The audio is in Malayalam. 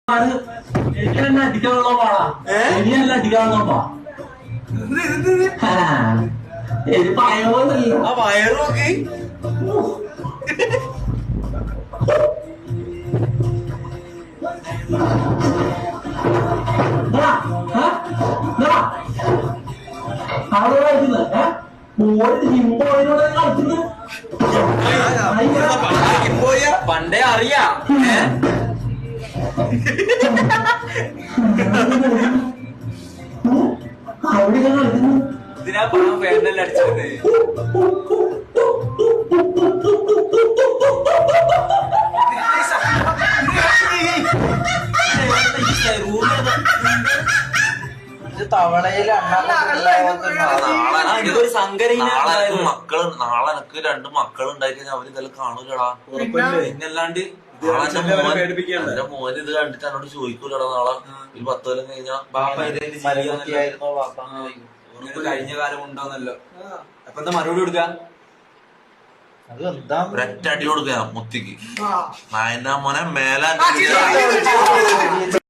എനിക്കെന്നെ അടിക്കാനുള്ള പാടാ എനിയല്ല അടിക്കാനുള്ള പാ എനിക്ക് പഴമൊന്നുമില്ല ആ വയറ് നോക്കി അവിടെ കളിക്കുന്നത് ഹിംബോയിനോട് കളിക്കുന്നത് പണ്ടേ അറിയാ അവിടെ കളിക്കുന്നു ഇതിനാ പണം പേരിനെല്ലാം അടിച്ചത് തവളയില് നാളെ എനക്ക് 2 മക്കളുണ്ടായി കഴിഞ്ഞാൽ അവര് ഇതെല്ലാം കാണൂലടാ. പിന്നല്ലാണ്ട് എന്റെ മോന് ഇത് കണ്ടിട്ട് എന്നോട് ചോദിക്കൂലടാ നാളെ ഒരു 10 കൊല്ലം കഴിഞ്ഞാ ബാപ്പ കഴിഞ്ഞ കാലം ഉണ്ടോന്നല്ലോ. അപ്പൊ എന്താ മറുപടി കൊടുക്ക? ഒരൊറ്റ അടി കൊടുക്കുക മുത്തിക്ക് നായന്റെ മോനെ മേലാ